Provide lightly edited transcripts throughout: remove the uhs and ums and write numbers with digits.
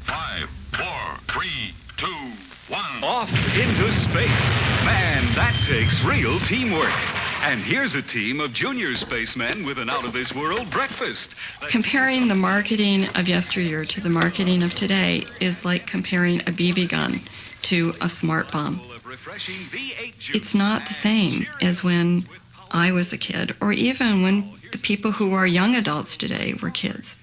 5, 4, 3, 2, 1. Off into space. Man, that takes real teamwork. And here's a team of junior spacemen with an out-of-this-world breakfast. Comparing the marketing of yesteryear to the marketing of today is like comparing a BB gun to a smart bomb. It's not the same as when I was a kid, or even when the people who are young adults today were kids.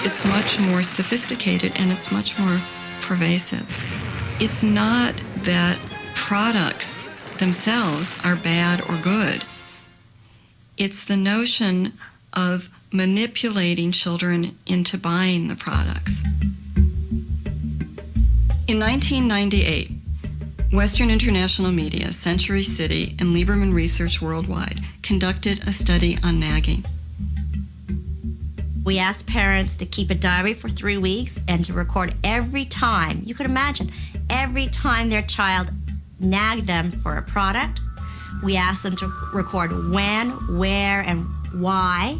It's much more sophisticated and it's much more pervasive. It's not that products themselves are bad or good. It's the notion of manipulating children into buying the products. In 1998, Western International Media, Century City, and Lieberman Research Worldwide conducted a study on nagging. We asked parents to keep a diary for 3 weeks and to record every time, you could imagine, every time their child nagged them for a product. We asked them to record when, where, and why.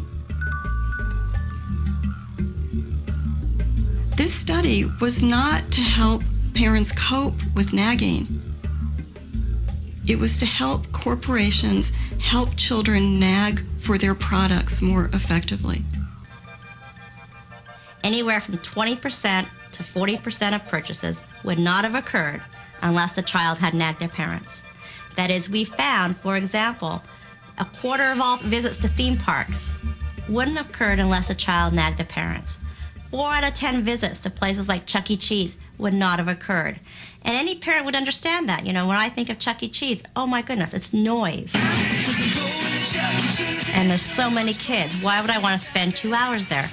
This study was not to help parents cope with nagging. It was to help corporations help children nag for their products more effectively. Anywhere from 20% to 40% of purchases would not have occurred unless the child had nagged their parents. That is, we found, for example, a quarter of all visits to theme parks wouldn't have occurred unless a child nagged their parents. 4 out of 10 visits to places like Chuck E. Cheese would not have occurred. And any parent would understand that. You know, when I think of Chuck E. Cheese, oh my goodness, it's noise. And there's so many kids. Why would I want to spend 2 hours there?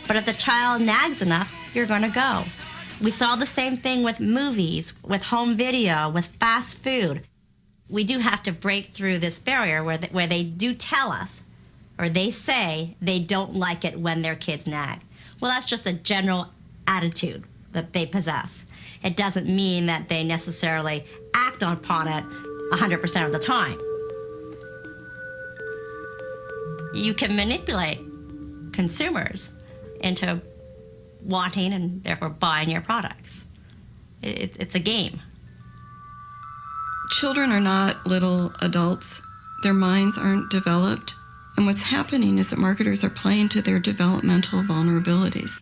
But if the child nags enough, you're going to go. We saw the same thing with movies, with home video, with fast food. We do have to break through this barrier where they do tell us, or they say they don't like it when their kids nag. Well, that's just a general attitude that they possess. It doesn't mean that they necessarily act upon it 100% of the time. You can manipulate consumers into wanting and therefore buying your products. It's a game. Children are not little adults. Their minds aren't developed. And what's happening is that marketers are playing to their developmental vulnerabilities.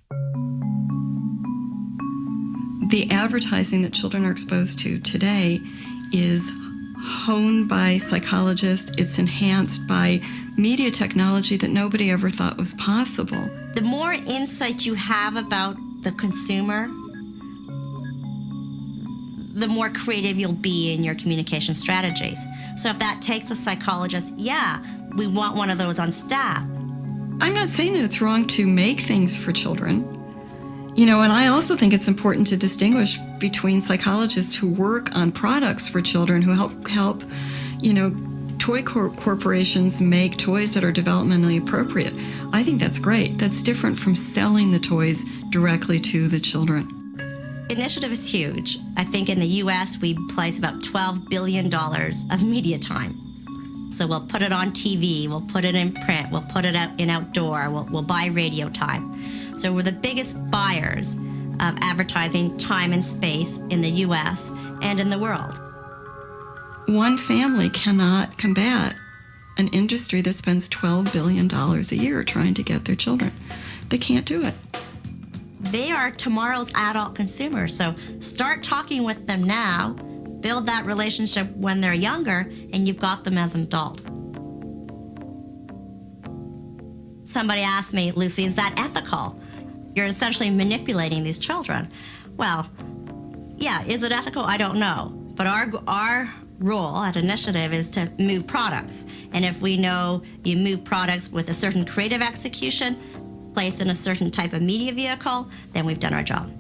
The advertising that children are exposed to today is honed by psychologists. It's enhanced by media technology that nobody ever thought was possible. The more insight you have about the consumer, the more creative you'll be in your communication strategies. So if that takes a psychologist, yeah, we want one of those on staff. I'm not saying that it's wrong to make things for children. You know, and I also think it's important to distinguish between psychologists who work on products for children, who help, you know, toy corporations make toys that are developmentally appropriate. I think that's great. That's different from selling the toys directly to the children. Initiative is huge. I think in the U.S. we place about $12 billion of media time. So we'll put it on TV, we'll put it in print, we'll put it out in outdoor, we'll buy radio time. So we're the biggest buyers of advertising time and space in the U.S. and in the world. One family cannot combat an industry that spends $12 billion a year trying to get their children. They can't do it. They are tomorrow's adult consumers, so start talking with them now, build that relationship when they're younger, and you've got them as an adult. Somebody asked me, Lucy, is that ethical? You're essentially manipulating these children. Well, yeah, is it ethical? I don't know. But our role at Initiative is to move products. And if we know you move products with a certain creative execution, placed in a certain type of media vehicle, then we've done our job.